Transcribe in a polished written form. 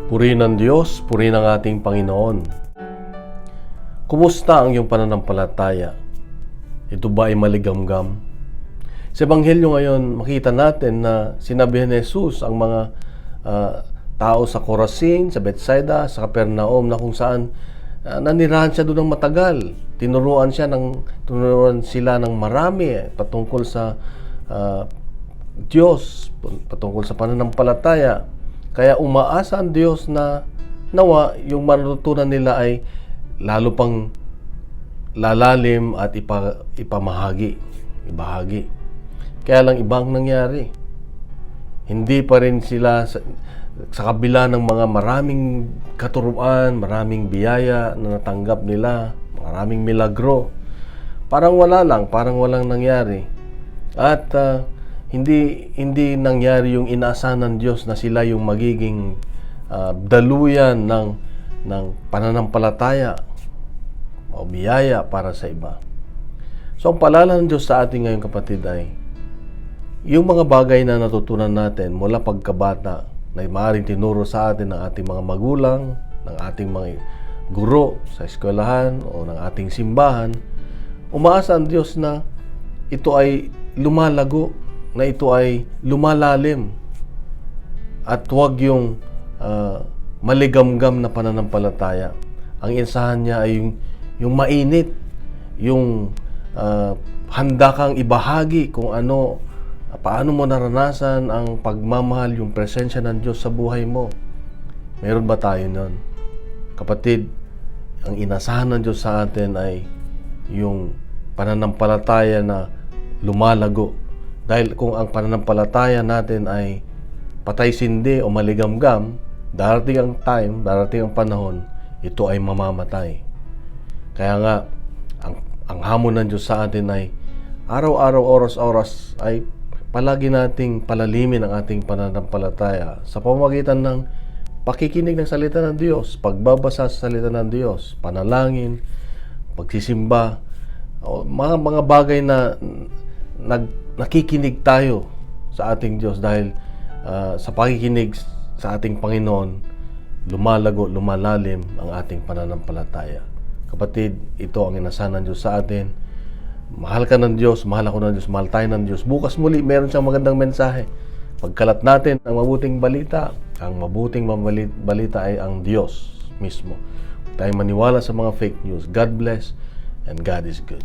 Purihin ng Diyos, purihin ng ating Panginoon. Kumusta ang iyong pananampalataya? Ito ba ay maligamgam? Sa Ebanghelyo ngayon, makita natin na sinabihan ni Jesus ang mga tao sa Corazin, sa Bethsaida, sa Capernaum na kung saan nanirahan siya doon ng matagal. Tinuruan sila ng marami patungkol sa Diyos, patungkol sa pananampalataya. Kaya umaasa ang Diyos na nawa yung matutunan nila ay lalo pang lalalim at ibahagi. Kaya lang ibang nangyari. Hindi pa rin sila sa kabila ng mga maraming katuruan, maraming biyaya na natanggap nila, maraming milagro. Parang wala lang, parang walang nangyari. At hindi nangyari yung inaasahan ng Diyos na sila yung magiging daluyan ng pananampalataya o biyaya para sa iba. So ang paalala ng Diyos sa atin ngayon, kapatid, ay yung mga bagay na natutunan natin mula pagkabata na maaaring tinuro sa atin ng ating mga magulang, ng ating mga guro sa eskwelahan o ng ating simbahan, umaasa ang Diyos na ito ay lumalago, na ito ay lumalalim at huwag yung maligamgam na pananampalataya. Ang insahan niya ay yung mainit, yung handa kang ibahagi kung ano, paano mo naranasan ang pagmamahal, yung presensya ng Diyos sa buhay mo. Meron ba tayo nun? Kapatid, ang inasahan ng Diyos sa atin ay yung pananampalataya na lumalago. Dahil kung ang pananampalataya natin ay patay-sindi o maligamgam, darating ang time, darating ang panahon, ito ay mamamatay. Kaya nga, ang hamon ng Diyos sa atin ay araw-araw, oras-oras ay palagi nating palalimin ang ating pananampalataya sa pamamagitan ng pakikinig ng salita ng Diyos, pagbabasa sa salita ng Diyos, panalangin, pagsisimba, o mga bagay na nakikinig tayo sa ating Diyos dahil sa pakikinig sa ating Panginoon, lumalago, lumalalim ang ating pananampalataya. Kapatid, ito ang inasahan ng Diyos sa atin. Mahal ka ng Diyos, mahal ako ng Diyos, mahal tayo ng Diyos. Bukas muli, meron siyang magandang mensahe. Pagkalat natin ang mabuting balita. Ang mabuting balita ay ang Diyos mismo. Huwag tayong maniwala sa mga fake news. God bless and God is good.